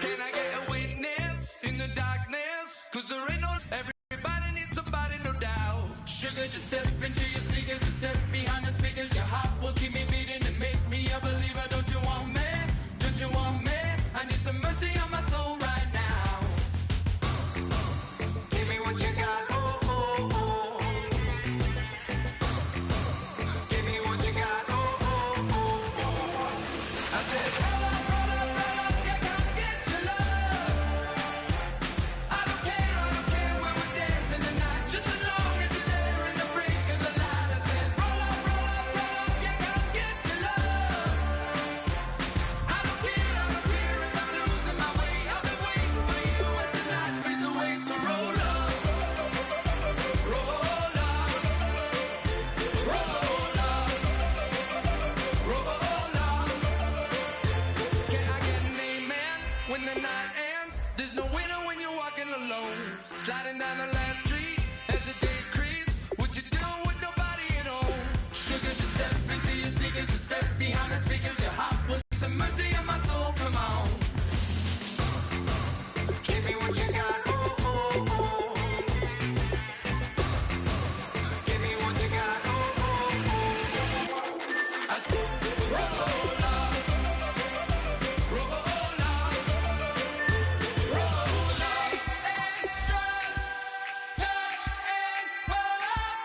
Can I get a witness in the darkness? Cause there ain't no... Everybody needs somebody, no doubt. Sugar, just step into your sneakers and step behind the speakers. Your heart will keep me beating and make me a believer. Don't you want me? Don't you want me? I need some mercy on my soul right now. Give me what you got, oh, oh, oh. Give me what you got, oh, oh, oh, oh. I said, roll up, yeah, come get your love. I don't care where we're dancing tonight. Just as long as you're there in the break of the light. I said, roll up, yeah, come get your love. I don't care if I'm losing my way. I've been waiting for you as the night fades away. So roll up, roll up, roll up, roll up. Can I get an amen when the night ends? There's no winner when you're walking alone. Sliding down the last street as the day creeps. What you doing with nobody at home? Sugar, just step into your sneakers and step behind the speakers. Your heart will need some mercy on my soul. Come on. Give me what you got. Oh, oh, oh. Give me what you got. Oh, oh, oh. I said, roll up, roll up, roll up. Extra, touch and pull up.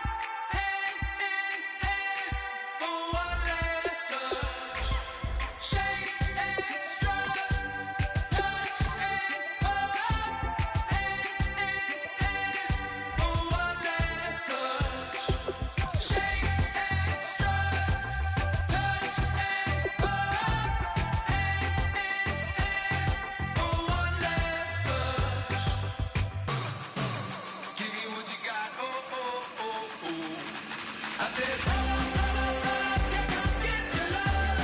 Hand in hand for one last touch. Shake extra, touch and pull up. Hand in hand for one last touch. Shake extra, touch and pull up. Hand in hand for one last touch. Give me what you got, oh, oh, oh, oh. I said, roll up, yeah, come get your love.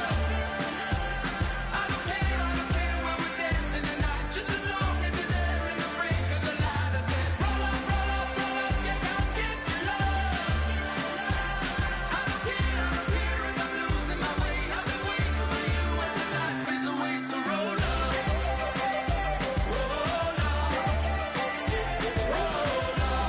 I don't care where we're dancing tonight. Just as long as you're there in the break of the light. I said, roll up, yeah, come get your love. I don't care if I'm losing my way. I've been waiting for you as the night fades away. So roll up, roll up, roll up,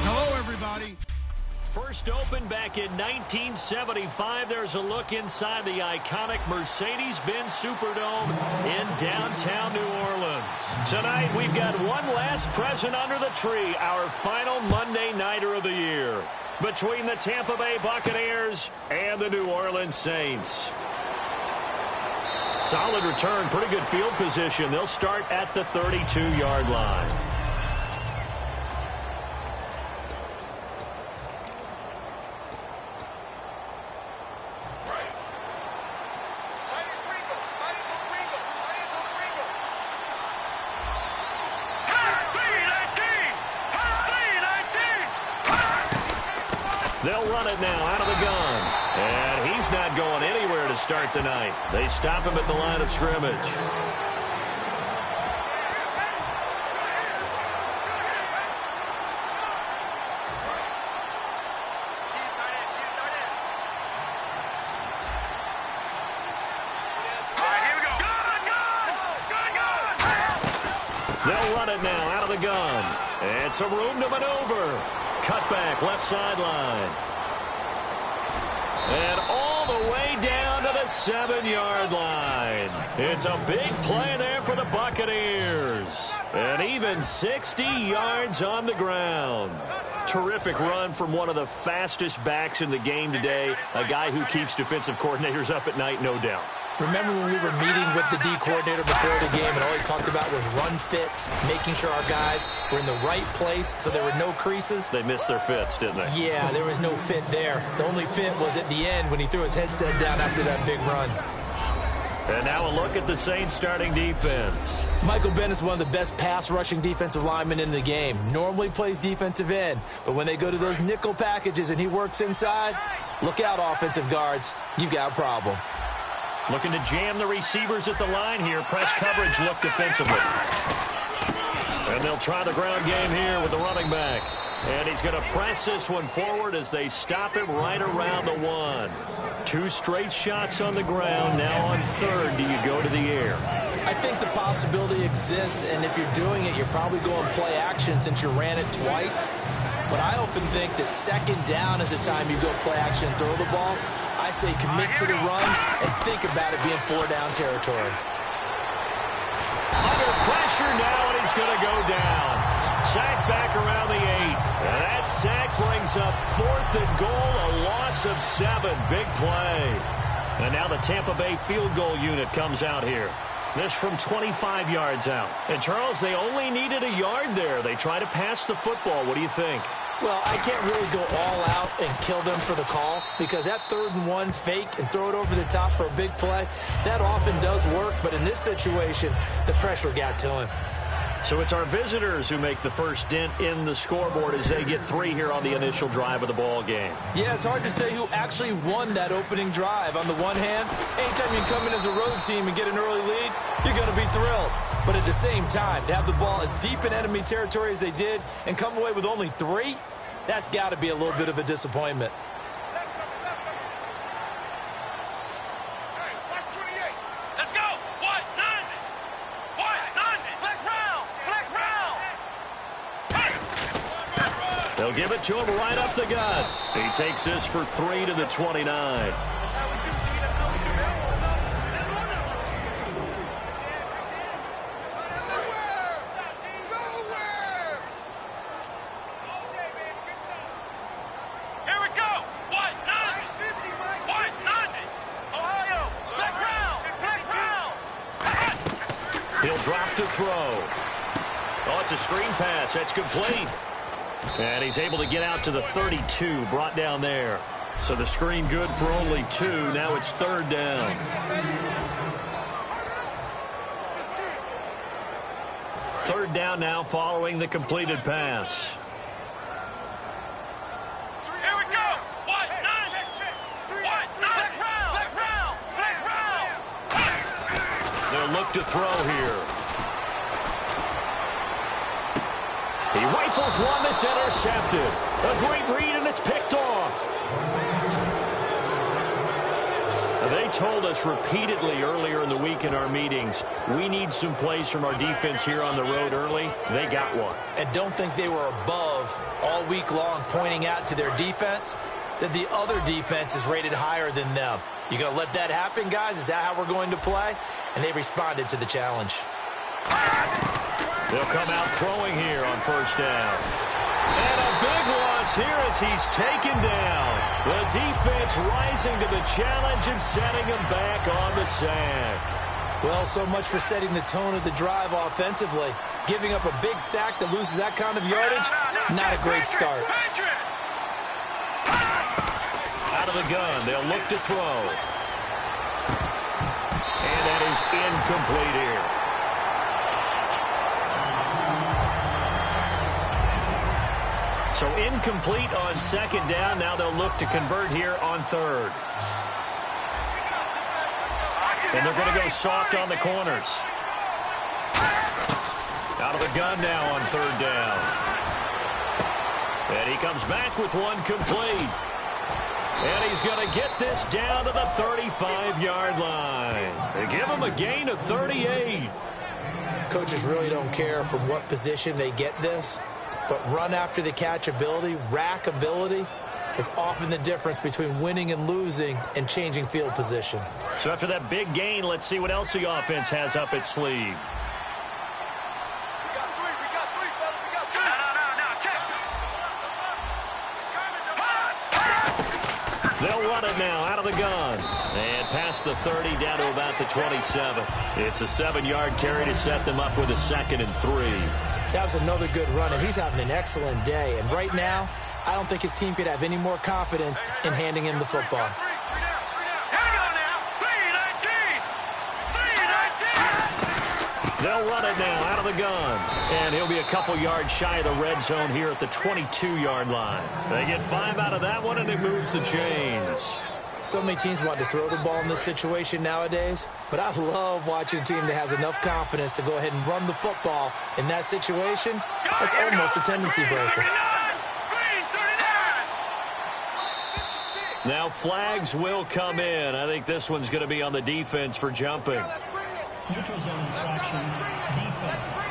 Hello, everybody. First opened back in 1975. There's a look inside the iconic Mercedes-Benz Superdome in downtown New Orleans. Tonight, we've got one last present under the tree, our final Monday Nighter of the year, between the Tampa Bay Buccaneers and the New Orleans Saints. Solid return, pretty good field position. They'll start at the 32-yard line. They'll run it now out of the gun. And he's not going anywhere to start the night. They stop him at the line of scrimmage. They'll run it now out of the gun. And some room to maneuver. Cutback left sideline. And all the way down to the 7-yard line. It's a big play there for the Buccaneers. And even 60 yards on the ground. Terrific run from one of the fastest backs in the game today. A guy who keeps defensive coordinators up at night, no doubt. Remember when we were meeting with the D coordinator before the game and all he talked about was run fits, making sure our guys were in the right place so there were no creases? They missed their fits, didn't they? Yeah, there was no fit there. The only fit was at the end when he threw his headset down after that big run. And now a look at the Saints starting defense. Michael Bennett's one of the best pass-rushing defensive linemen in the game. Normally plays defensive end, but when they go to those nickel packages and he works inside, look out, offensive guards. you got a problem. Looking to jam the receivers at the line here. Press coverage look defensively. And they'll try the ground game here with the running back. And he's going to press this one forward as they stop him right around the 1. 2 straight shots on the ground. Now on third, do you go to the air? I think the possibility exists, and if you're doing it, you're probably going play action since you ran it twice. But I often think that second down is the time you go play action and throw the ball. I say commit to the run and think about it being 4-down territory. Under pressure now, and he's going to go down. Sack back around the 8. And that sack brings up 4th and goal, a loss of 7. Big play. And now the Tampa Bay field goal unit comes out here. This from 25 yards out. And, Charles, they only needed a yard there. They try to pass the football. What do you think? Well, I can't really go all out and kill them for the call because that 3rd and 1 fake and throw it over the top for a big play, that often does work. But in this situation, the pressure got to him. So it's our visitors who make the first dent in the scoreboard as they get 3 here on the initial drive of the ball game. Yeah, it's hard to say who actually won that opening drive. On the one hand, anytime you come in as a road team and get an early lead, you're going to be thrilled. But at the same time, to have the ball as deep in enemy territory as they did and come away with only 3, that's got to be a little bit of a disappointment. They'll give it to him right up the gut. He takes this for 3 to the 29. He'll drop to throw. Oh, it's a screen pass. That's complete. And he's able to get out to the 32, brought down there. So the screen good for only 2. Now it's 3rd down. Third down now following the completed pass. Here we go. What? 9. What? 9. They'll look to throw here. He rifles one that's intercepted. A great read, and it's picked off. They told us repeatedly earlier in the week in our meetings, we need some plays from our defense here on the road early. They got one. And don't think they were above all week long pointing out to their defense that the other defense is rated higher than them. You going to let that happen, guys? Is that how we're going to play? And they responded to the challenge. They'll come out throwing here on first down. And a big loss here as he's taken down. The defense rising to the challenge and setting him back on the sack. Well, so much for setting the tone of the drive offensively. Giving up a big sack that loses that kind of yardage, not a great start. Out of the gun, they'll look to throw. And that is incomplete here. So incomplete on second down. Now they'll look to convert here on third. And they're going to go soft on the corners. Out of the gun now on third down. And he comes back with one complete. And he's going to get this down to the 35-yard line. They give him a gain of 38. Coaches really don't care from what position they get this. But run after the catch ability, rack ability, is often the difference between winning and losing and changing field position. So after that big gain, let's see what else the offense has up its sleeve. They'll run it now out of the gun. And past the 30 down to about the 27. It's a 7-yard carry to set them up with a 2nd and 3. That was another good run, and he's having an excellent day. And right now, I don't think his team could have any more confidence in handing him the football. They'll run it now out of the gun. And he'll be a couple yards shy of the red zone here at the 22-yard line. They get 5 out of that one, and it moves the chains. So many teams want to throw the ball in this situation nowadays, but I love watching a team that has enough confidence to go ahead and run the football in that situation. That's almost a tendency breaker. Now flags will come in. I think this one's going to be on the defense for jumping. Neutral zone infraction, defense.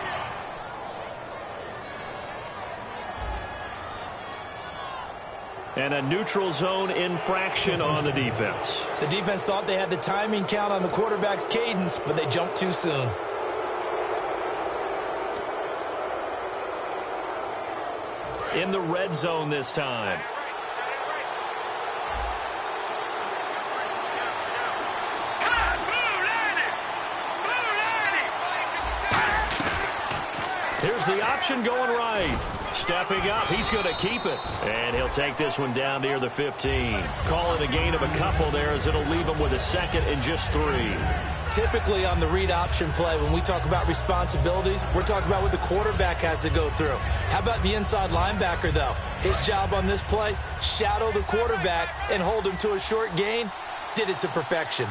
And a neutral zone infraction on the defense. The defense thought they had the timing count on the quarterback's cadence, but they jumped too soon. In the red zone this time. Here's the option going right. Stepping up, he's going to keep it. And he'll take this one down near the 15. Call it a gain of a couple there as it'll leave him with a second and just 3. Typically on the read option play, when we talk about responsibilities, we're talking about what the quarterback has to go through. How about the inside linebacker, though? His job on this play, shadow the quarterback and hold him to a short gain. Did it to perfection.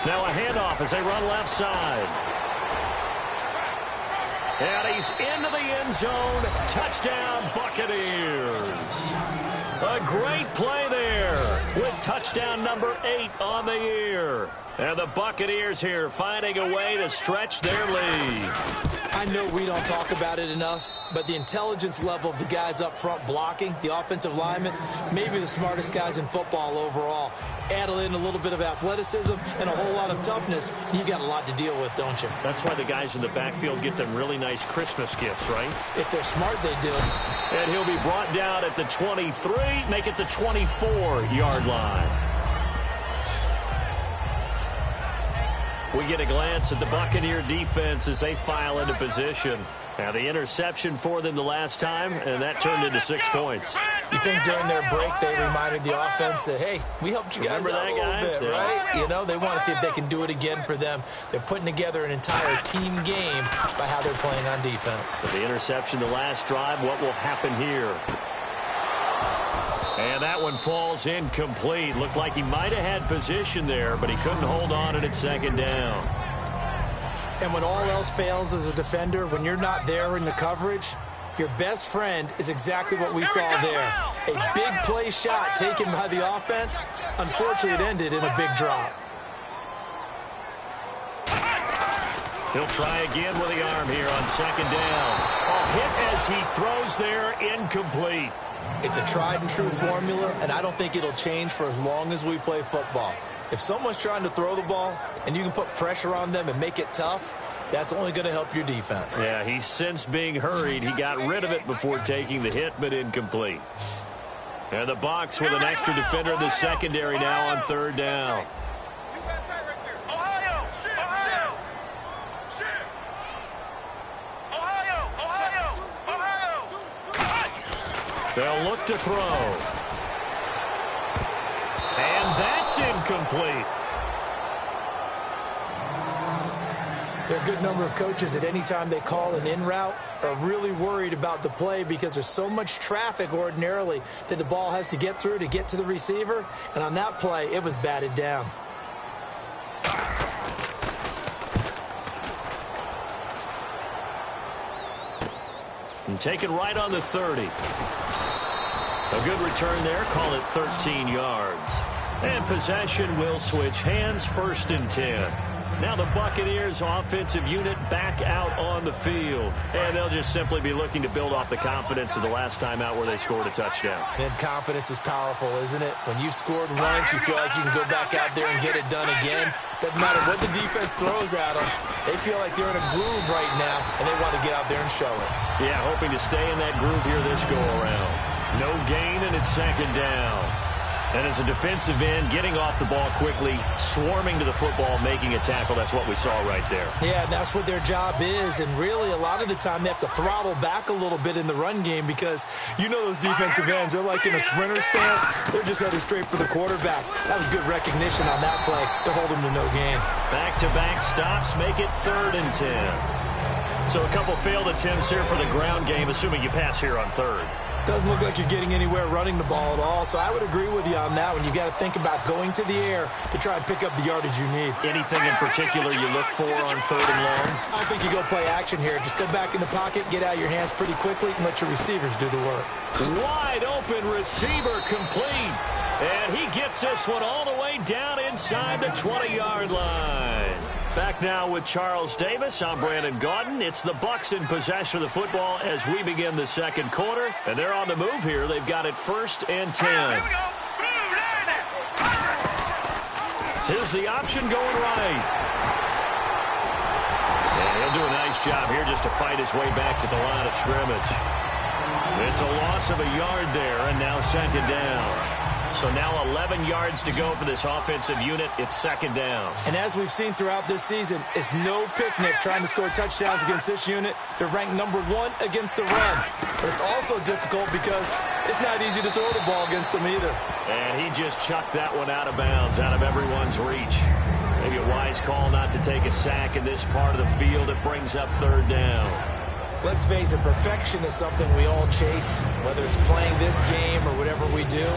Now a handoff as they run left side. And he's into the end zone. Touchdown, Buccaneers. A great play there with touchdown number 8 on the year. And the Buccaneers here finding a way to stretch their lead. I know we don't talk about it enough, but the intelligence level of the guys up front blocking, the offensive linemen, maybe the smartest guys in football overall. Add in a little bit of athleticism and a whole lot of toughness, you got a lot to deal with, don't you? That's why the guys in the backfield get them really nice Christmas gifts, right? If they're smart, they do. And he'll be brought down at the 23, make it the 24-yard line. We get a glance at the Buccaneer defense as they file into position. Now the interception for them the last time, and that turned into 6 points. You think during their break they reminded the offense that, hey, we helped you guys out a little bit, right? You know, they want to see if they can do it again for them. They're putting together an entire team game by how they're playing on defense. So the interception the last drive, what will happen here? And that one falls incomplete. Looked like he might have had position there, but he couldn't hold on and it's second down. And when all else fails as a defender, when you're not there in the coverage, your best friend is exactly what we saw there. A big play shot taken by the offense. Unfortunately, it ended in a big drop. He'll try again with the arm here on second down. A hit as he throws there, incomplete. It's a tried and true formula, and I don't think it'll change for as long as we play football. If someone's trying to throw the ball and you can put pressure on them and make it tough, that's only going to help your defense. Yeah, he's since being hurried. He got rid of it before taking the hit, but incomplete. And the Bucs with an extra defender in the secondary now on third down. They'll look to throw. And that's incomplete. There are a good number of coaches that any time they call an in route are really worried about the play because there's so much traffic ordinarily that the ball has to get through to get to the receiver. And on that play, it was batted down. And taken right on the 30. A good return there. Call it 13 yards. And possession will switch hands, 1st and 10. Now the Buccaneers offensive unit back out on the field. And they'll just simply be looking to build off the confidence of the last time out where they scored a touchdown. And confidence is powerful, isn't it? When you've scored once, you feel like you can go back out there and get it done again. Doesn't matter what the defense throws at them. They feel like they're in a groove right now, and they want to get out there and show it. Yeah, hoping to stay in that groove here this go-around. No gain, and it's second down. And as a defensive end, getting off the ball quickly, swarming to the football, making a tackle, that's what we saw right there. Yeah, and that's what their job is. And really, a lot of the time, they have to throttle back a little bit in the run game because you know those defensive ends, they're like in a sprinter stance. They're just headed straight for the quarterback. That was good recognition on that play to hold them to no gain. Back-to-back stops make it 3rd and 10. So a couple failed attempts here for the ground game, assuming you pass here on 3rd. Doesn't look like you're getting anywhere running the ball at all, so I would agree with you on that one. You got to think about going to the air to try and pick up the yardage you need. Anything in particular you look for on 3rd and long? I don't think you go play action here. Just go back in the pocket, get out of your hands pretty quickly, and let your receivers do the work. Wide open receiver complete. And he gets this one all the way down inside the 20-yard line. Back now with Charles Davis. I'm Brandon Gaudin. It's the Bucs in possession of the football as we begin the second quarter. And they're on the move here. They've got it 1st and 10. Here's the option going right. And he'll do a nice job here just to fight his way back to the line of scrimmage. It's a loss of a yard there, and now 2nd down. So now 11 yards to go for this offensive unit. It's 2nd down. And as we've seen throughout this season, it's no picnic trying to score touchdowns against this unit. They're ranked number 1 against the run. But it's also difficult because it's not easy to throw the ball against them either. And he just chucked that one out of bounds, out of everyone's reach. Maybe a wise call not to take a sack in this part of the field. It brings up 3rd down. Let's face it, perfection is something we all chase, whether it's playing this game or whatever we do.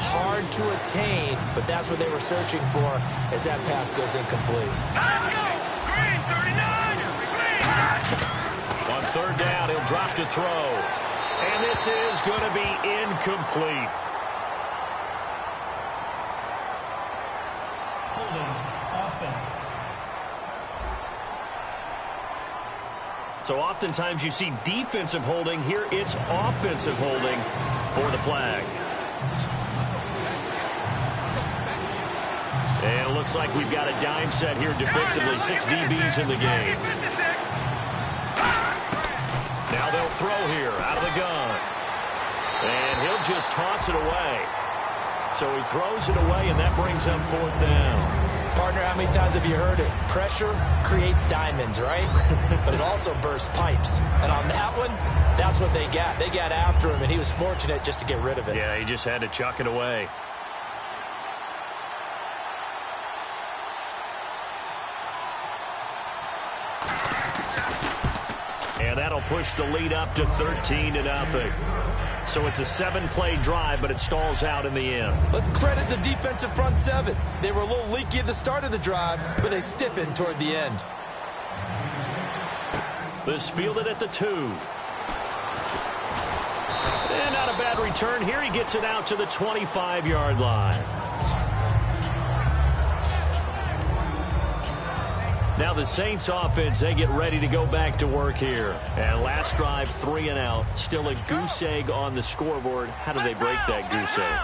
Hard to attain, but that's what they were searching for as that pass goes incomplete. Let's go! Green, 39! Green! On 3rd down, he'll drop to throw. And this is going to be incomplete. Holding offense. So oftentimes you see defensive holding. Here it's offensive holding for the flag. And it looks like we've got a dime set here defensively. 6 DBs in the game. Now they'll throw here out of the gun. And he'll just toss it away. So he throws it away, and that brings up 4th down. Partner, how many times have you heard it? Pressure creates diamonds, right? But it also bursts pipes. And on that one, that's what they got. They got after him, and he was fortunate just to get rid of it. Yeah, he just had to chuck it away. And that'll push the lead up to 13-0. So it's a 7-play drive, but it stalls out in the end. Let's credit the defensive front 7. They were a little leaky at the start of the drive, but they stiffened toward the end. This fielded at the 2. And not a bad return here. He gets it out to the 25-yard line. Now the Saints offense, they get ready to go back to work here. And last drive, 3 and out. Still a goose egg on the scoreboard. How do they break that goose egg?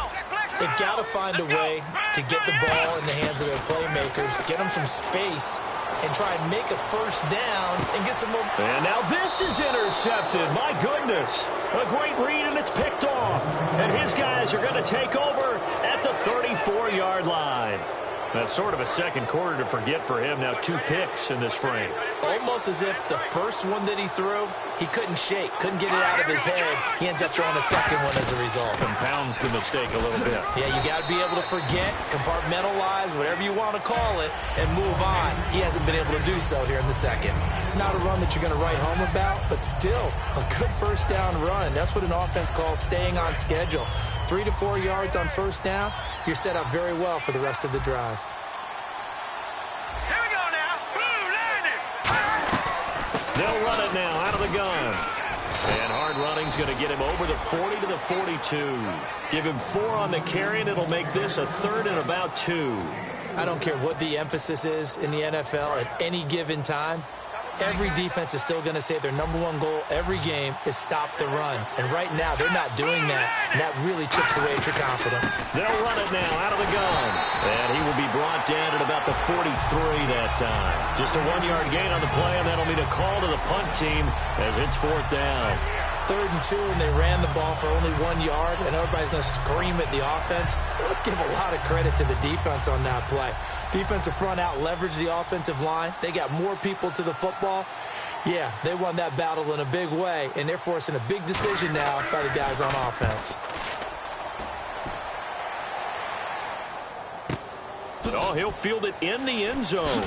They've got to find a way to get the ball in the hands of their playmakers, get them some space, and try and make a 1st down and get some more. And now this is intercepted. My goodness. A great read, and it's picked off. And his guys are going to take over at the 34-yard line. That's sort of a second quarter to forget for him. Now 2 picks in this frame. Almost as if the first one that he threw, he couldn't shake, couldn't get it out of his head. He ends up throwing a second one as a result. Compounds the mistake a little bit. Yeah, you got to be able to forget, compartmentalize, whatever you want to call it, and move on. He hasn't been able to do so here in the second. Not a run that you're going to write home about, but still a good 1st down run. That's what an offense calls staying on schedule. 3 to 4 yards on 1st down, you're set up very well for the rest of the drive. Here we go now. Blue landing. They'll run it now out of the gun. And hard running's going to get him over the 40 to the 42. Give him 4 on the carry, and it'll make this a 3rd and about 2. I don't care what the emphasis is in the NFL at any given time. Every defense is still going to say their #1 goal every game is stop the run. And right now, they're not doing that, and that really chips away at your confidence. They'll run it now out of the gun. And he will be brought down at about the 43 that time. Just a 1-yard gain on the play, and that'll mean a call to the punt team as it's 4th down. 3rd and 2, and they ran the ball for only 1 yard, and everybody's going to scream at the offense. Let's give a lot of credit to the defense on that play. Defensive front out leveraged the offensive line. They got more people to the football. Yeah, they won that battle in a big way, and they're forcing a big decision now by the guys on offense. Oh, he'll field it in the end zone.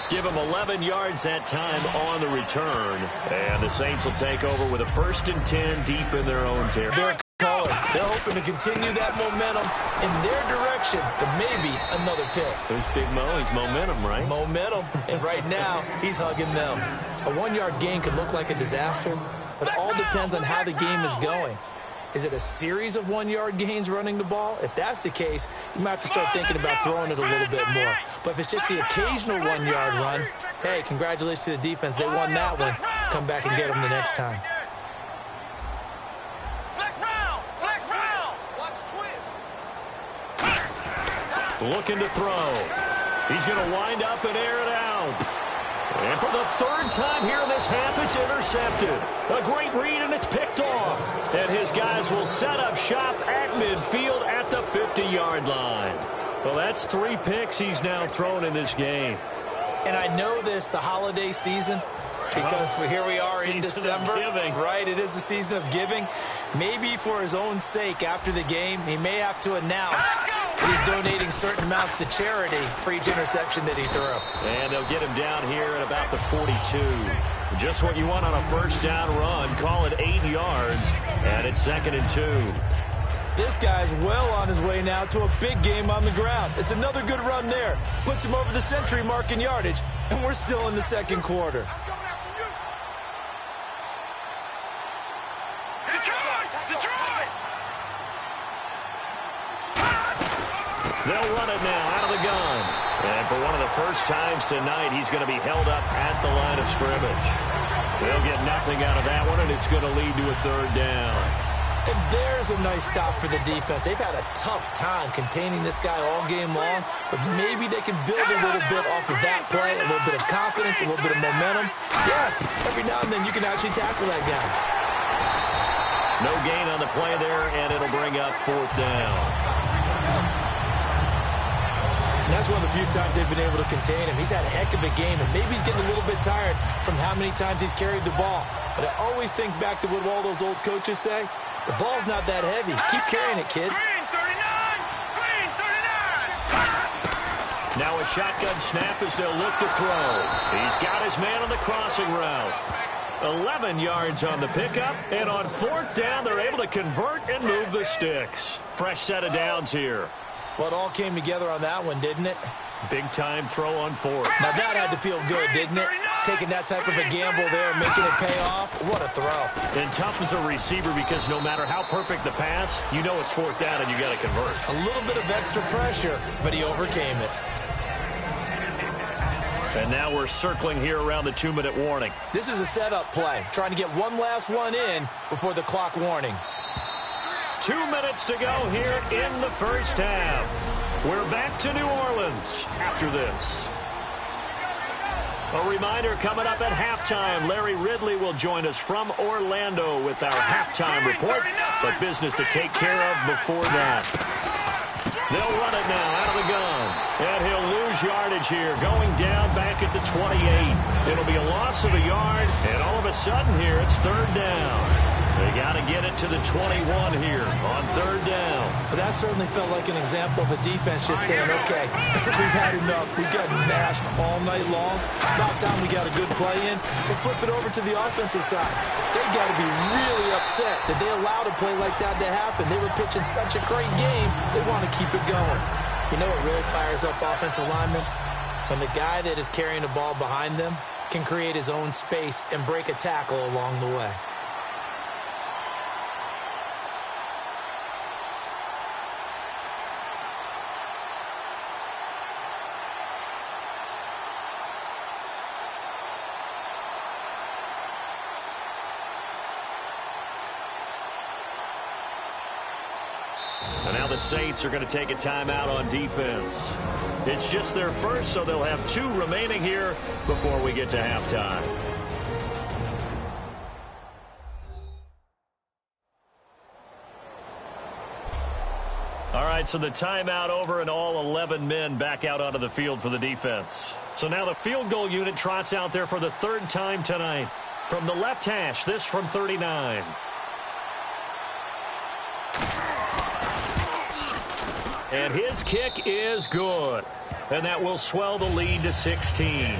Give them 11 yards that time on the return. And the Saints will take over with a 1st and 10 deep in their own territory. They're hoping to continue that momentum in their direction, but maybe another pick. There's Big Mo. He's momentum, right? Momentum, and right now, he's hugging them. A 1-yard gain could look like a disaster, but it all depends on how the game is going. Is it a series of 1-yard gains running the ball? If that's the case, you might have to start thinking about throwing it a little bit more. But if it's just the occasional 1-yard run, hey, congratulations to the defense. They won that one. Come back and get them the next time. Looking to throw. He's going to wind up and air it out. And for the 3rd time here in this half, it's intercepted. A great read, and it's picked off. And his guys will set up shop at midfield at the 50-yard line. Well, that's 3 picks he's now thrown in this game. And I know this, the holiday season, because here we are in December. Right, it is the season of giving. Maybe for his own sake after the game, he may have to announce he's donating certain amounts to charity for each interception that he threw. And they'll get him down here at about the 42. Just what you want on a 1st down run. Call it 8 yards, and it's 2nd and 2. This guy's well on his way now to a big game on the ground. It's another good run there. Puts him over the century mark in yardage, and we're still in the 2nd quarter. They'll run it now out of the gun. And for one of the first times tonight, he's going to be held up at the line of scrimmage. They'll get nothing out of that one, and it's going to lead to a 3rd down. And there's a nice stop for the defense. They've had a tough time containing this guy all game long, but maybe they can build a little bit off of that play, a little bit of confidence, a little bit of momentum. Yeah, every now and then you can actually tackle that guy. No gain on the play there, and it'll bring up 4th down. And that's one of the few times they've been able to contain him. He's had a heck of a game, and maybe he's getting a little bit tired from how many times he's carried the ball. But I always think back to what all those old coaches say. The ball's not that heavy. Keep carrying it, kid. Green 39. Now a shotgun snap as they'll look to throw. He's got his man on the crossing route. 11 yards on the pickup, and on 4th down, they're able to convert and move the sticks. Fresh set of downs here. Well, it all came together on that one, didn't it? Big-time throw on 4th. Now that had to feel good, didn't it? Taking that type of a gamble there, making it pay off. What a throw. And tough as a receiver because no matter how perfect the pass, you know it's 4th down and you got to convert. A little bit of extra pressure, but he overcame it. And now we're circling here around the 2-minute warning. This is a setup play, trying to get one last one in before the clock warning. 2 minutes to go here in the 1st half. We're back to New Orleans after this. A reminder coming up at halftime, Larry Ridley will join us from Orlando with our halftime report, but business to take care of before that. They'll run it now out of the gun, and he'll lose yardage here, going down back at the 28. It'll be a loss of a yard, and all of a sudden here, it's 3rd down. They got to get it to the 21 here on 3rd down. But that certainly felt like an example of a defense just saying, okay, we've had enough. We've gotten mashed all night long. About time we got a good play in. We'll flip it over to the offensive side. They got to be really upset that they allowed a play like that to happen. They were pitching such a great game, they want to keep it going. You know what really fires up offensive linemen? When the guy that is carrying the ball behind them can create his own space and break a tackle along the way. And now the Saints are going to take a timeout on defense. It's just their first, so they'll have 2 remaining here before we get to halftime. All right, so the timeout over and all 11 men back out onto the field for the defense. So now the field goal unit trots out there for the 3rd time tonight. From the left hash, this from 39. And his kick is good. And that will swell the lead to 16.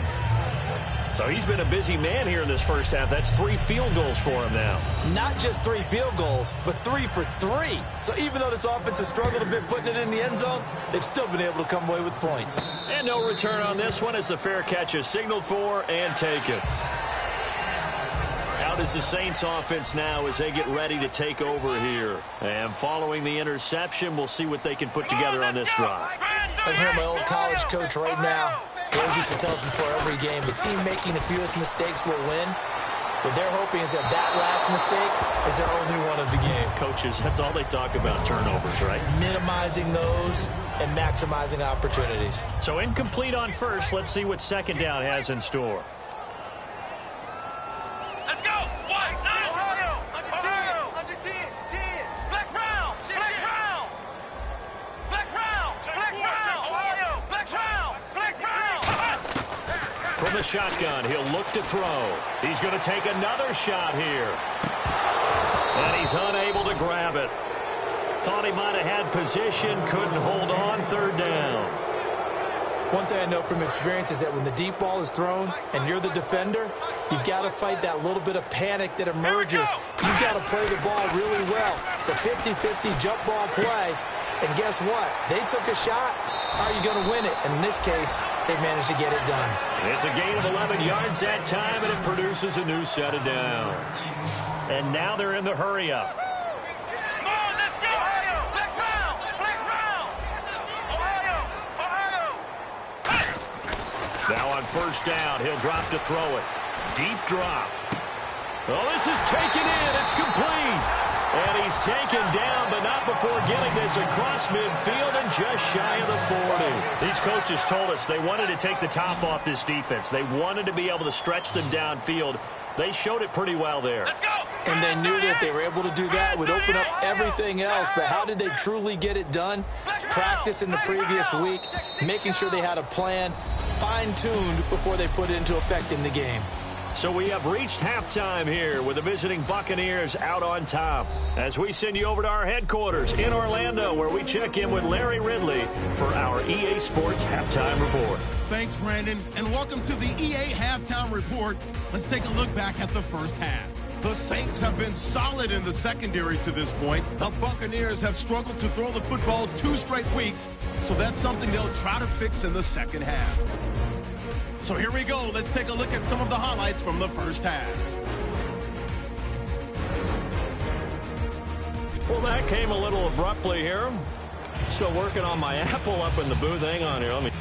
So he's been a busy man here in this first half. That's 3 field goals for him now. Not just 3 field goals, but 3 for 3. So even though this offense has struggled a bit putting it in the end zone, they've still been able to come away with points. And no return on this one as the fair catch is signaled for and taken. Out is the Saints offense now as they get ready to take over here. And following the interception, we'll see what they can put together on this drive. I hear my old college coach right now. He always used to tell us before every game, the team making the fewest mistakes will win. What they're hoping is that last mistake is their only one of the game. Coaches, that's all they talk about, turnovers, right? Minimizing those and maximizing opportunities. So incomplete on first. Let's see what second down has in store. Let's go. 1, 9, Ohio. Under 10. Flex round. Flex round. Flex round. Flex round. Ohio. Flex round. Flex round. From the shotgun, he'll look to throw. He's going to take another shot here. And he's unable to grab it. Thought he might have had position, couldn't hold on, third down. One thing I know from experience is that when the deep ball is thrown and you're the defender, you've got to fight that little bit of panic that emerges. You've got to play the ball really well. It's a 50-50 jump ball play. And guess what? They took a shot. How are you going to win it? And in this case, they managed to get it done. It's a gain of 11 yards that time, and it produces a new set of downs. And now they're in the hurry-up. Come on, let's go. Ohio. Flex round. Flex round. Ohio. Now on first down, he'll drop to throw it. Deep drop. Oh, this is taken in. It's complete. And he's taken down, but not before getting this across midfield and just shy of the 40. These coaches told us they wanted to take the top off this defense. They wanted to be able to stretch them downfield. They showed it pretty well there. Let's go. And they knew that if they were able to do that, it would open up everything else. But how did they truly get it done? Practice in the previous week, making sure they had a plan, fine-tuned before they put it into effect in the game. So we have reached halftime here with the visiting Buccaneers out on top. As we send you over to our headquarters in Orlando, where we check in with Larry Ridley for our EA Sports Halftime Report. Thanks, Brandon, and welcome to the EA Halftime Report. Let's take a look back at the first half. The Saints have been solid in the secondary to this point. The Buccaneers have struggled to throw the football 2 straight weeks, so that's something they'll try to fix in the second half. So here we go. Let's take a look at some of the highlights from the first half. Well, that came a little abruptly here. Still working on my Apple up in the booth. Hang on here. Let me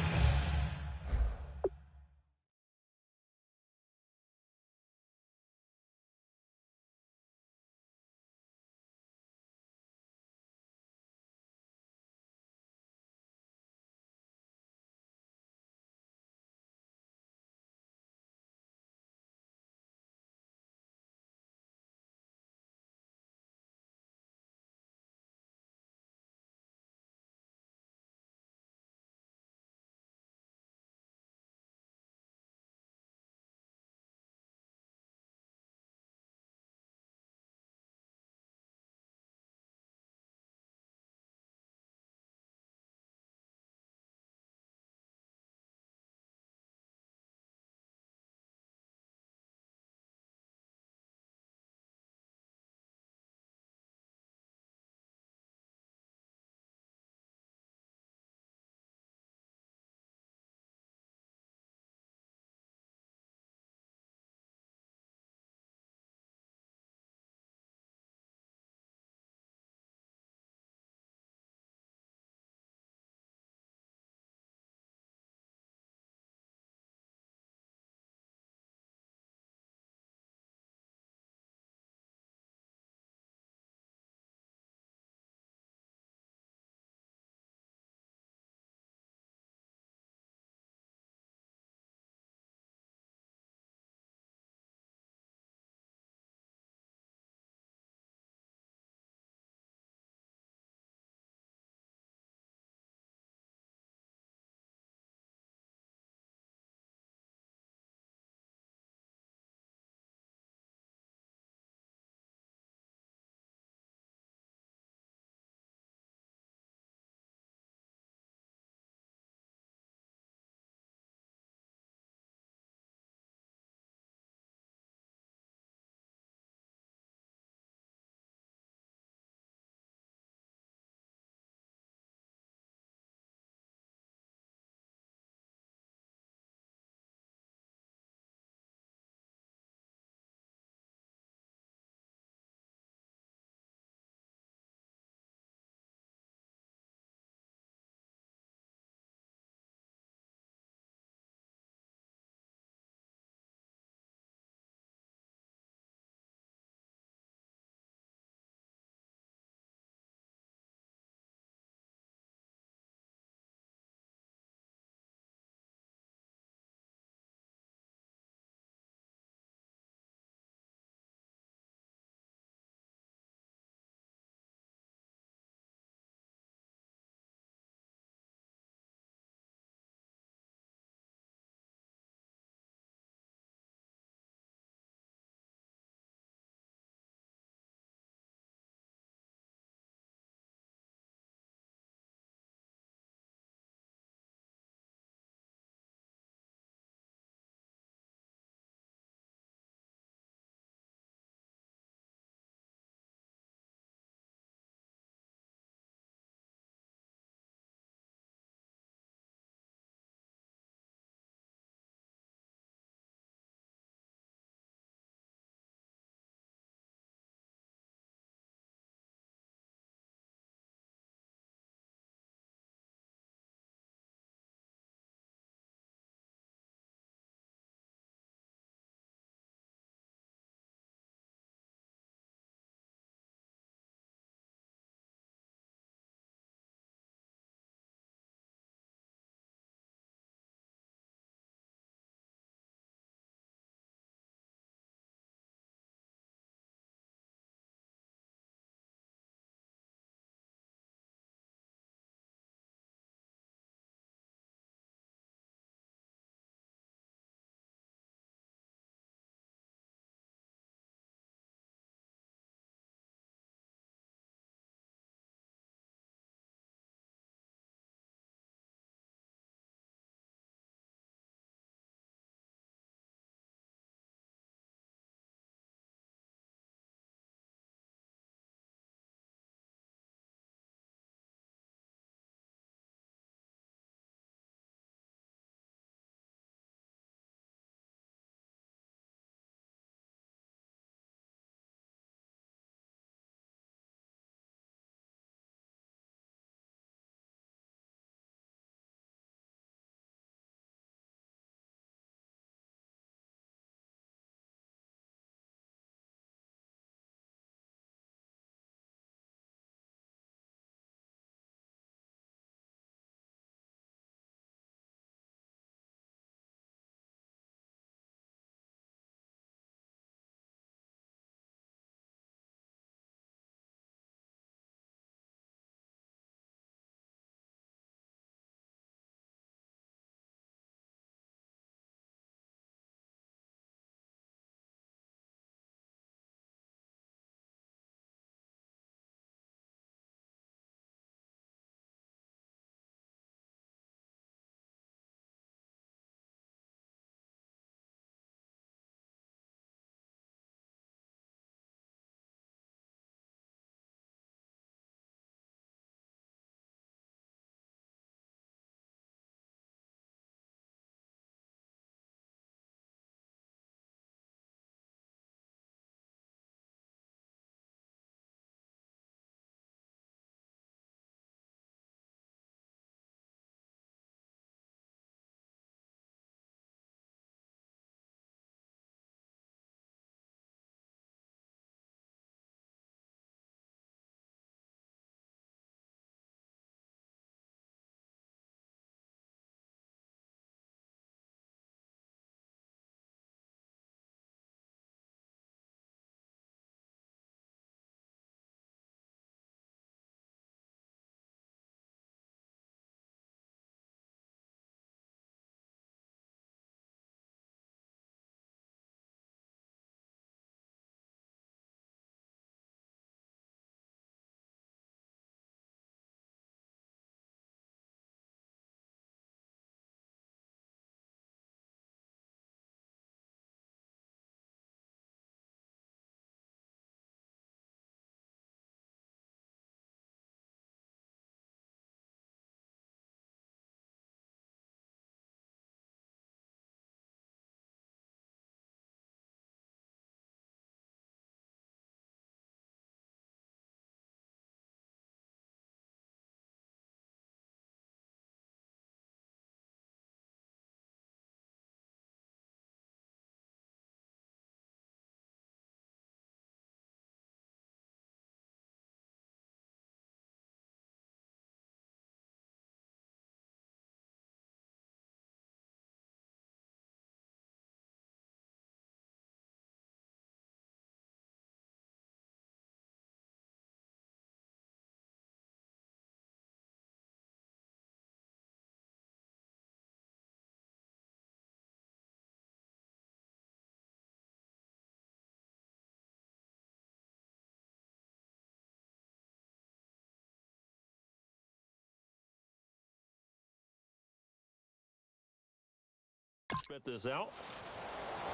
Spit this out.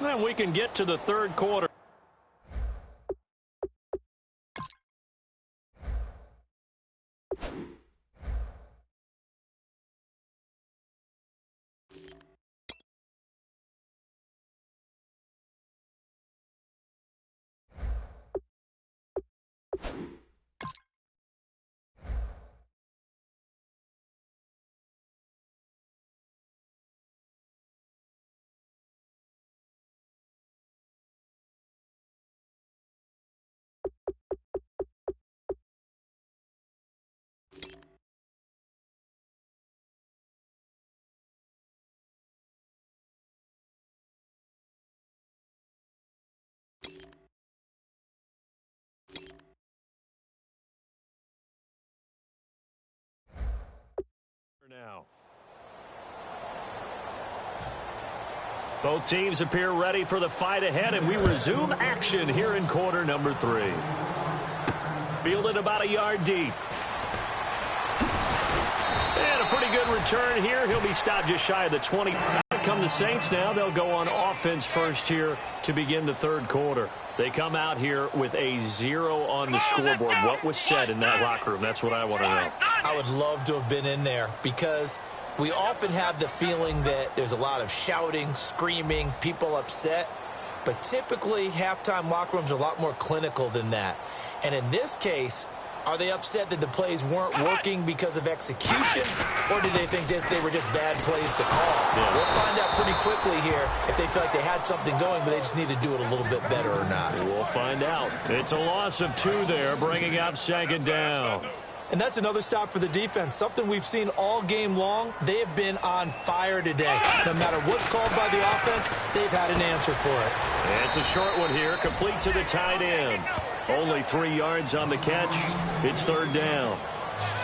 And we can get to the third quarter. Now. Both teams appear ready for the fight ahead, and we resume action here in quarter number 3. Fielded about a yard deep. And a pretty good return here. He'll be stopped just shy of the 20. Come the Saints now. They'll go on offense first here to begin the third quarter. They come out here with a 0 on the scoreboard. What was said in that locker room? That's what I want to know. I would love to have been in there because we often have the feeling that there's a lot of shouting, screaming, people upset. But typically, halftime locker rooms are a lot more clinical than that. And in this case, are they upset that the plays weren't working because of execution, or did they think they were just bad plays to call? Yeah. We'll find out pretty quickly here if they feel like they had something going, but they just need to do it a little bit better or not. We'll find out. It's a loss of 2 there, bringing up second down. And that's another stop for the defense, something we've seen all game long. They have been on fire today. No matter what's called by the offense, they've had an answer for it. It's a short one here, complete to the tight end. Only 3 yards on the catch. It's third down.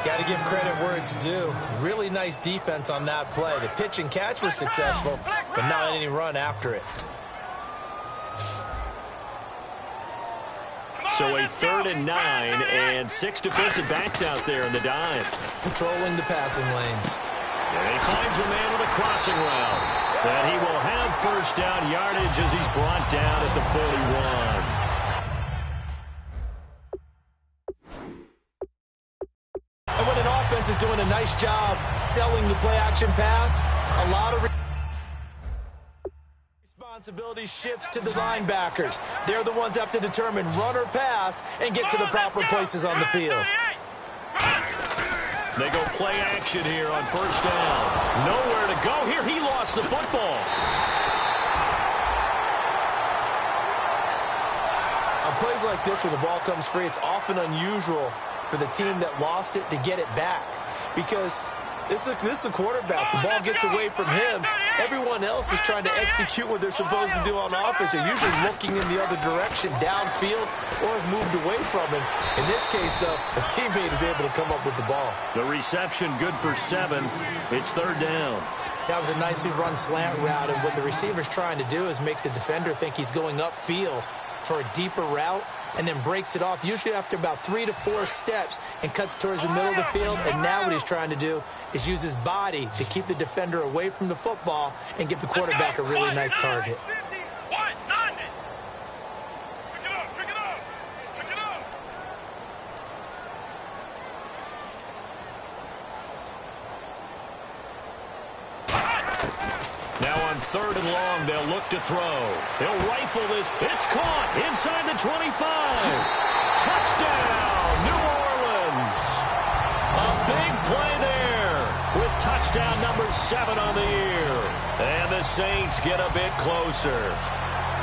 Got to give credit where it's due. Really nice defense on that play. The pitch and catch was successful, but not any run after it. So a 3rd and 9, and 6 defensive backs out there in the dime. Patrolling the passing lanes. And he finds a man with a crossing route. And he will have first down yardage as he's brought down at the 41. And when an offense is doing a nice job selling the play-action pass, a lot of responsibility shifts to the linebackers. They're the ones that have to determine run or pass and get to the proper places on the field. They go play action here on first down. Nowhere to go here. He lost the football. On plays like this where the ball comes free, it's often unusual for the team that lost it to get it back, because this is the quarterback. The ball gets away from him. Everyone else is trying to execute what they're supposed to do on offense. They're usually looking in the other direction, downfield, or have moved away from him. In this case, though, a teammate is able to come up with the ball. The reception good for 7. It's third down. That was a nicely run slant route, and what the receiver's trying to do is make the defender think he's going upfield for a deeper route, and then breaks it off, usually after about 3 to 4 steps, and cuts towards the middle of the field. And now what he's trying to do is use his body to keep the defender away from the football and give the quarterback a really nice target. Now on 3rd and long, they'll look to throw. They'll rifle this. It's caught inside the 25. Touchdown, New Orleans. A big play there with touchdown number 7 on the year. And the Saints get a bit closer.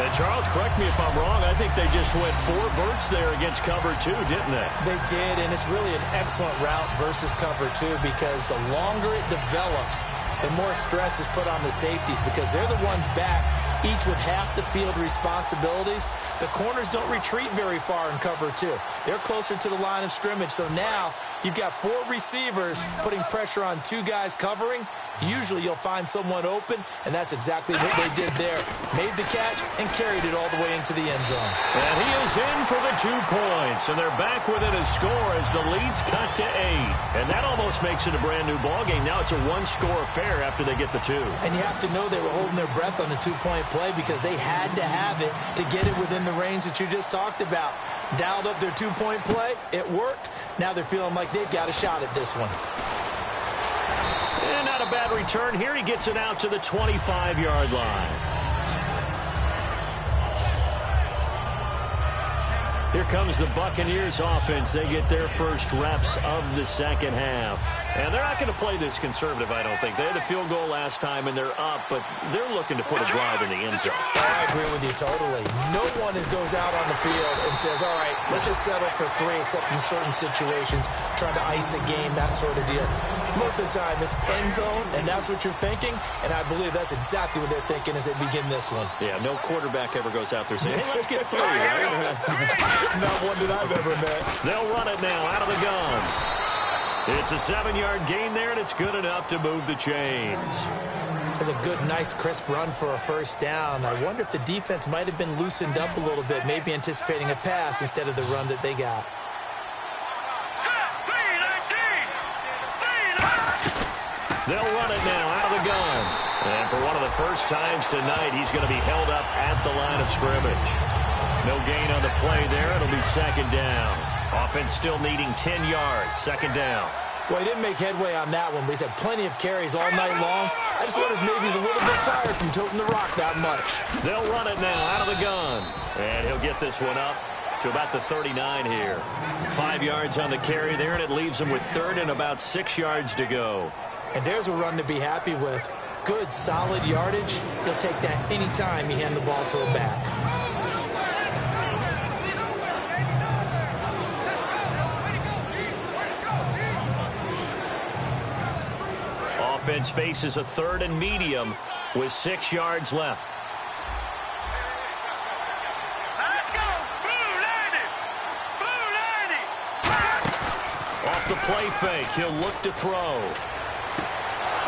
And Charles, correct me if I'm wrong, I think they just went 4 verts there against cover 2, didn't they? They did, and it's really an excellent route versus cover 2, because the longer it develops, the more stress is put on the safeties, because they're the ones back, each with half the field responsibilities. The corners don't retreat very far in cover 2. They're closer to the line of scrimmage, so now You've got 4 receivers putting pressure on 2 guys covering. Usually you'll find someone open, and that's exactly what they did there. Made the catch and carried it all the way into the end zone. And he is in for the 2 points, and they're back within a score as the lead's cut to 8. And that almost makes it a brand-new ballgame. Now it's a 1-score affair after they get the 2. And you have to know they were holding their breath on the 2-point play because they had to have it to get it within the range that you just talked about. Dialed up their 2-point play. It worked. Now they're feeling like they've got a shot at this one. And not a bad return here. He gets it out to the 25-yard line. Here comes the Buccaneers offense. They get their first reps of the second half. And they're not going to play this conservative, I don't think. They had a field goal last time, and they're up, but they're looking to put a drive in the end zone. I agree with you totally. No one goes out on the field and says, all right, let's just settle for 3, except in certain situations, trying to ice a game, that sort of deal. Most of the time, it's end zone, and that's what you're thinking, and I believe that's exactly what they're thinking as they begin this one. Yeah, no quarterback ever goes out there saying, hey, let's get 3, right? Not one that I've ever met. They'll run it now out of the gun. It's a 7-yard gain there, and it's good enough to move the chains. That's a good, nice, crisp run for a first down. I wonder if the defense might have been loosened up a little bit, maybe anticipating a pass instead of the run that they got. They'll run it now out of the gun. And for one of the first times tonight, he's going to be held up at the line of scrimmage. No gain on the play there. It'll be second down. Offense still needing 10 yards. Second down. Well, he didn't make headway on that one, but he's had plenty of carries all night long. I just wonder if maybe he's a little bit tired from toting the rock that much. They'll run it now out of the gun. And he'll get this one up to about the 39 here. 5 yards on the carry there, and it leaves him with 3rd and about 6 yards to go. And there's a run to be happy with. Good, solid yardage. He'll take that any time you hand the ball to a back. Offense faces a 3rd and medium with 6 yards left. Let's go! Blue 90! Blue 90! Off the play fake, he'll look to throw.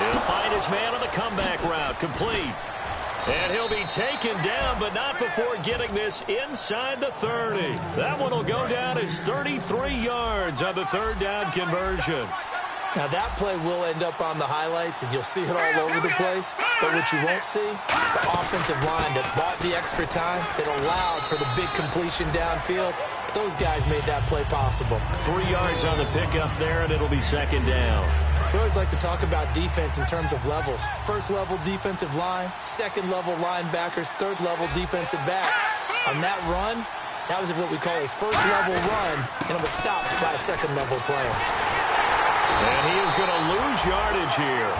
He'll find his man on the comeback route, complete. And he'll be taken down, but not before getting this inside the 30. That one will go down as 33 yards on the 3rd down conversion. Now, that play will end up on the highlights, and you'll see it all over the place. But what you won't see, the offensive line that bought the extra time, that allowed for the big completion downfield, those guys made that play possible. 3 yards on the pickup there, and it'll be second down. We always like to talk about defense in terms of levels. First-level defensive line, second-level linebackers, third-level defensive backs. On that run, that was what we call a first-level run, and it was stopped by a second-level player. And he is going to lose yardage here.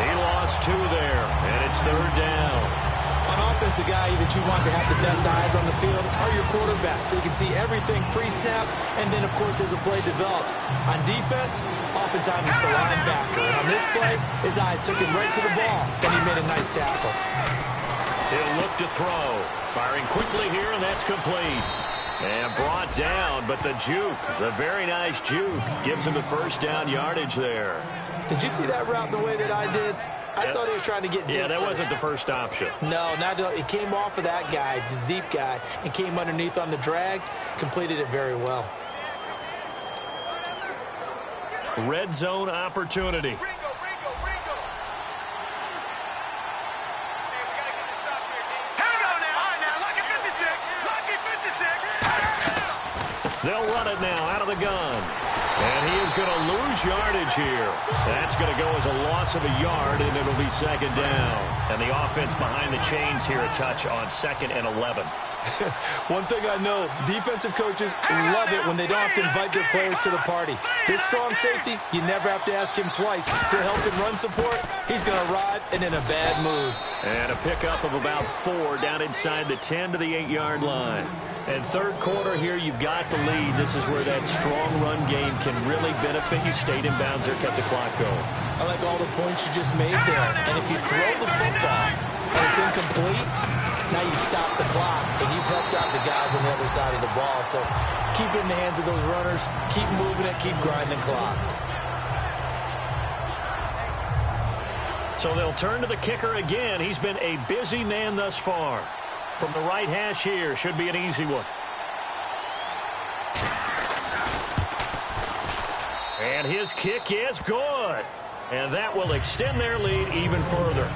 He lost 2 there, and it's 3rd down. On offense, the guy that you want to have the best eyes on the field are your quarterbacks, so you can see everything pre-snap, and then, of course, as the play develops. On defense, oftentimes it's the linebacker. And on this play, his eyes took him right to the ball, then he made a nice tackle. He'll look to throw. Firing quickly here, and that's complete. And brought down, but the juke, the very nice juke, gives him the first down yardage there. Did you see that route the way that I did? I thought he was trying to get deep. Yeah, that wasn't the first option. No, it came off of that guy, the deep guy, and came underneath on the drag, completed it very well. Red zone opportunity. Ringo! Hey, we gotta get this stop here, D. Here we go now! All right, now, lucky 56! Lucky 56! They'll run it now out of the gun. And he is going to lose yardage here. That's going to go as a loss of a yard, and it'll be second down. And the offense behind the chains here, a touch on 2nd and 11. One thing I know, defensive coaches love it when they don't have to invite their players to the party. This strong safety, you never have to ask him twice to help him run support. He's going to arrive and in a bad mood. And a pickup of about 4 down inside the 10 to the 8-yard line. And 3rd quarter here, you've got the lead. This is where that strong run game can really benefit you. Stayed in bounds there, kept the clock going. I like all the points you just made there. And if you throw the football and it's incomplete, Now you stop the clock, and you've helped out the guys on the other side of the ball. So keep it in the hands of those runners. Keep moving it. Keep grinding clock. So they'll turn to the kicker again. He's been a busy man thus far. From the right hash here, should be an easy one. And his kick is good. And that will extend their lead even further.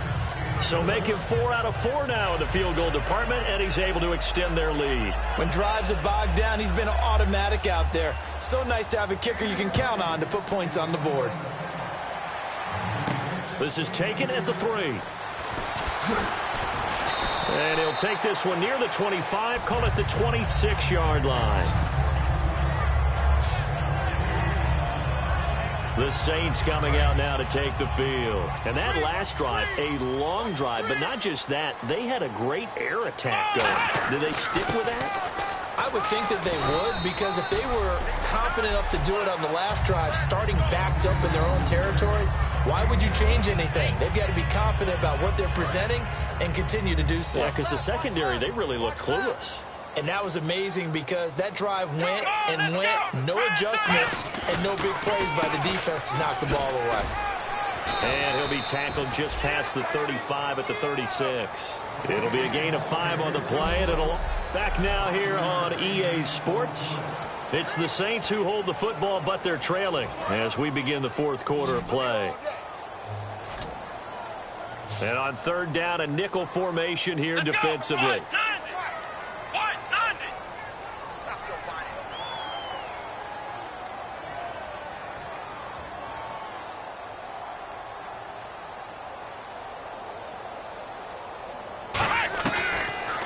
So make him 4 out of 4 now in the field goal department, and he's able to extend their lead. When drives are bogged down, he's been automatic out there. So nice to have a kicker you can count on to put points on the board. This is taken at the 3. And he'll take this one near the 25, call it the 26-yard line. The Saints coming out now to take the field. And that last drive, a long drive, but not just that. They had a great air attack going. Did they stick with that? I would think that they would, because if they were confident enough to do it on the last drive, starting backed up in their own territory, why would you change anything? They've got to be confident about what they're presenting and continue to do so. Yeah, because the secondary, they really looked clueless. And that was amazing because that drive went and went, no adjustments, and no big plays by the defense to knock the ball away. And he'll be tackled just past the 35 at the 36. It'll be a gain of 5 on the play, and it'll back now here on EA Sports. It's the Saints who hold the football, but they're trailing as we begin the fourth quarter of play. And on third down, a nickel formation here defensively.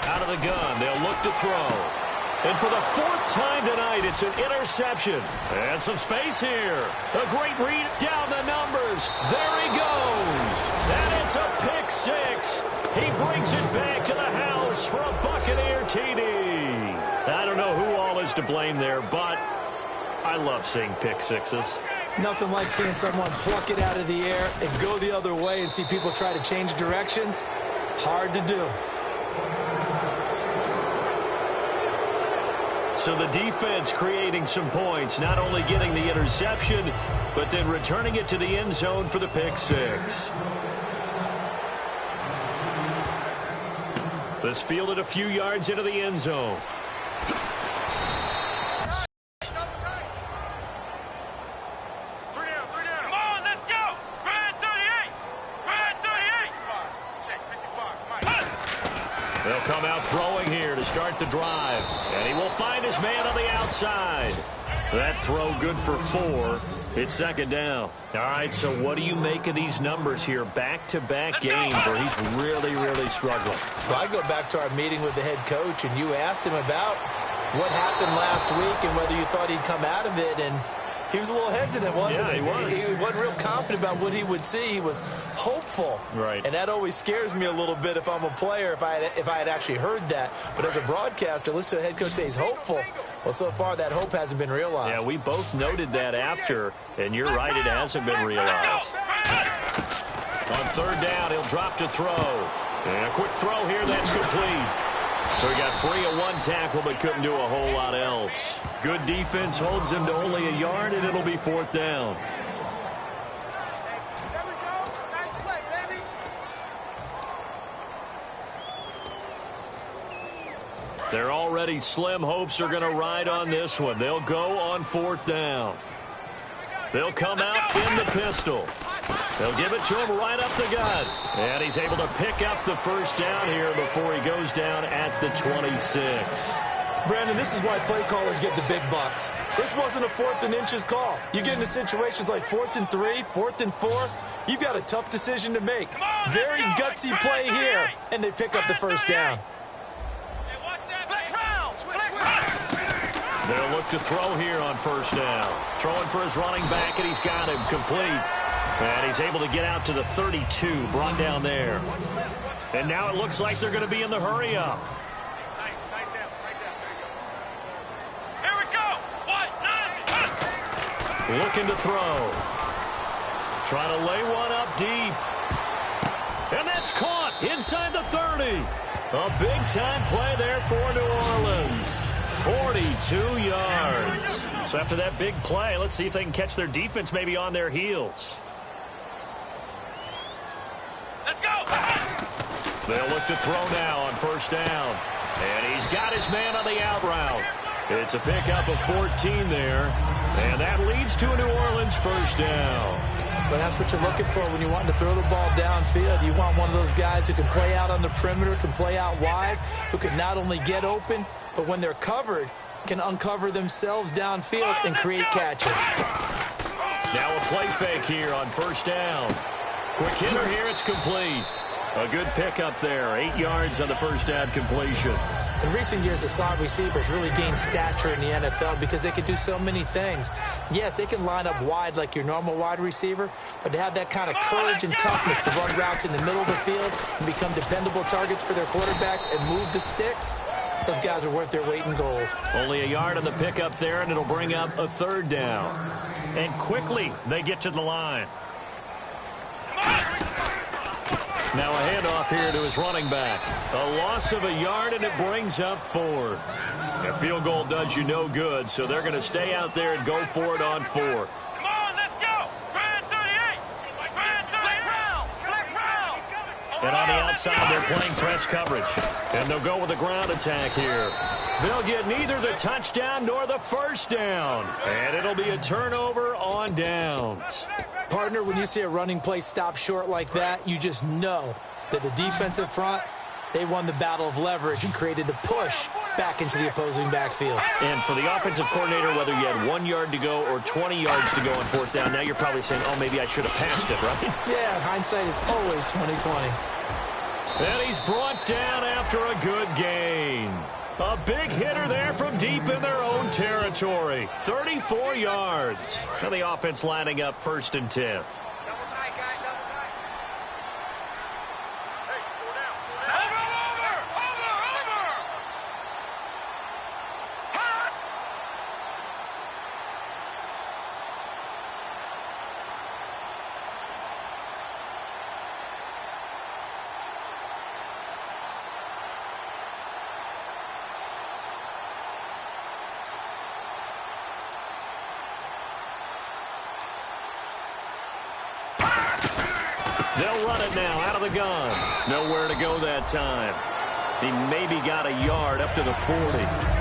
Out of the gun, they'll look to throw. And for the 4th time tonight, it's an interception. And some space here. A great read down the numbers. There he goes. And it's a pick 6. He brings it back to the house for a Buccaneer TD. I don't know who all is to blame there, but I love seeing pick 6s. Nothing like seeing someone pluck it out of the air and go the other way and see people try to change directions. Hard to do. So the defense creating some points, not only getting the interception, but then returning it to the end zone for the pick 6. This fielded a few yards into the end zone. They'll come out throwing here to start the drive. And he will find his man on the outside. That throw good for 4. It's second down. All right, so what do you make of these numbers here? Back-to-back games where he's really, really struggling. Well, I go back to our meeting with the head coach, and you asked him about what happened last week and whether you thought he'd come out of it, and he was a little hesitant, wasn't he? Yeah, he was. He wasn't real confident about what he would see. He was hopeful. Right. And that always scares me a little bit if I'm a player, if I had actually heard that. But as a broadcaster, listen to the head coach say he's hopeful. Well, so far that hope hasn't been realized. Yeah, we both noted that after, and you're right, it hasn't been realized. On third down, he'll drop to throw. And a quick throw here, that's complete. So he got free of 1 tackle, but couldn't do a whole lot else. Good defense holds him to only a yard, and it'll be 4th down. There we go. Nice play, baby. They're already slim hopes are going to ride on this one. They'll go on 4th down. They'll come out in the pistol. They'll give it to him right up the gut. And he's able to pick up the first down here before he goes down at the 26. Brandon, this is why play callers get the big bucks. This wasn't a 4th and inches call. You get into situations like 4th and 3, 4th and 4. You've got a tough decision to make. Very gutsy play here, and they pick up the first down. They'll look to throw here on first down. Throwing for his running back, and he's got him complete. And he's able to get out to the 32, brought down there. And now it looks like they're going to be in the hurry-up. Here we go. 1, 9, Looking to throw. Trying to lay one up deep. And that's caught inside the 30. A big-time play there for New Orleans. 42 yards. So after that big play, let's see if they can catch their defense maybe on their heels. Let's go! They'll look to throw now on first down. And he's got his man on the out route. It's a pickup of 14 there. And that leads to a New Orleans first down. But that's what you're looking for when you want to throw the ball downfield. You want one of those guys who can play out on the perimeter, can play out wide, who can not only get open, but when they're covered, can uncover themselves downfield and create catches. Now a play fake here on first down. Quick hitter here, it's complete. A good pickup there, 8 yards on the first down completion. In recent years, the slot receivers really gained stature in the NFL because they can do so many things. Yes, they can line up wide like your normal wide receiver, but to have that kind of courage and toughness to run routes in the middle of the field and become dependable targets for their quarterbacks and move the sticks, those guys are worth their weight in gold. Only a yard on the pickup there, and it'll bring up a third down. And quickly, they get to the line. Now a handoff here to his running back. A loss of a yard, and it brings up fourth. A field goal does you no good, so they're going to stay out there and go for it on fourth. Come on, let's go! Grand 38! Grand 38! Flex round! And on the outside, they're playing press coverage. And they'll go with a ground attack here. They'll get neither the touchdown nor the first down. And it'll be a turnover on downs. Partner, when you see a running play stop short like that, you just know that the defensive front, they won the battle of leverage and created the push back into the opposing backfield. And for the offensive coordinator, whether you had 1 yard to go or 20 yards to go on fourth down, now you're probably saying, oh, maybe I should have passed it, right? Yeah, hindsight is always 20/20. And he's brought down after a good gain. A big hitter there from deep in their own territory. 34 yards. And the offense lining up 1st and 10. Double tight, guys, double tight. Hey, go down. Over! Hot! They'll run it now out of the gun. Nowhere to go that time. He maybe got a yard up to the 40.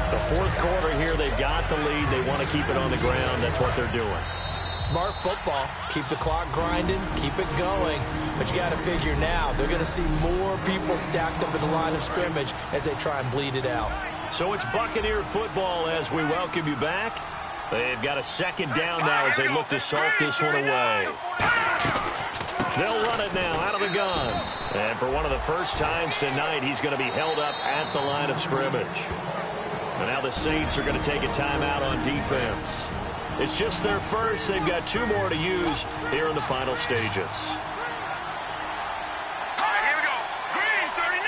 The fourth quarter here, they've got the lead. They want to keep it on the ground. That's what they're doing. Smart football. Keep the clock grinding. Keep it going. But you got to figure now, they're going to see more people stacked up at the line of scrimmage as they try and bleed it out. So it's Buccaneer football as we welcome you back. They've got a second down now as they look to salt this one away. They'll run it now out of the gun. And for one of the first times tonight, he's going to be held up at the line of scrimmage. And now the Saints are going to take a timeout on defense. It's just their first. They've got 2 more to use here in the final stages. All right, here we go. Green 39!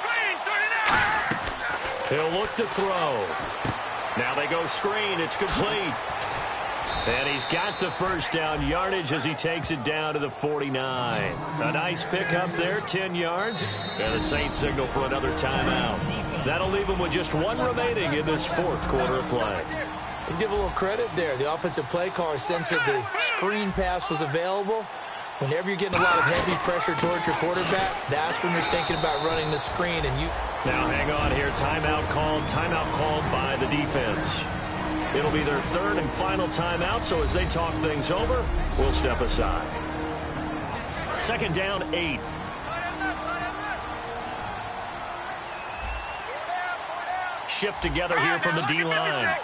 Green 39! He'll look to throw. Now they go screen. It's complete. And he's got the first down yardage as he takes it down to the 49. A nice pickup there, 10 yards. And the Saints signal for another timeout. That'll leave them with just 1 remaining in this 4th quarter of play. Let's give a little credit there. The offensive play caller sensed that the screen pass was available. Whenever you're getting a lot of heavy pressure towards your quarterback, that's when you're thinking about running the screen. And you now hang on here. Timeout called by the defense. It'll be their 3rd and final timeout, so as they talk things over, we'll step aside. 2nd down, 8. Shift together here from the D-line.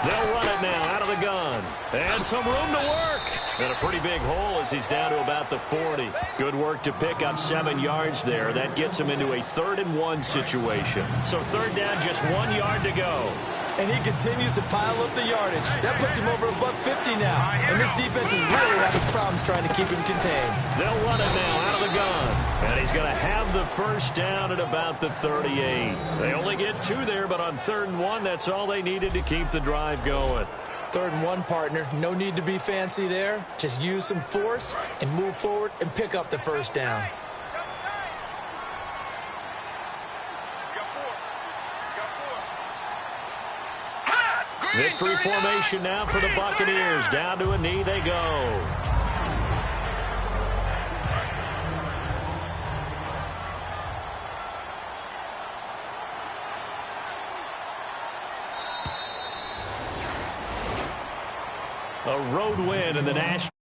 They'll run it now out of the gun. And some room to work. And a pretty big hole as he's down to about the 40. Good work to pick up 7 yards there. That gets him into a 3rd and 1 situation. So 3rd down, just 1 yard to go. And he continues to pile up the yardage. That puts him over $150 now. And this defense has really had its problems trying to keep him contained. They'll run it now out of the gun. And he's going to have the first down at about the 38. They only get 2 there, but on 3rd and 1, that's all they needed to keep the drive going. 3rd and 1, partner. No need to be fancy there. Just use some force and move forward and pick up the first down. Victory formation now for the Buccaneers. Down to a knee they go. A road win in the National.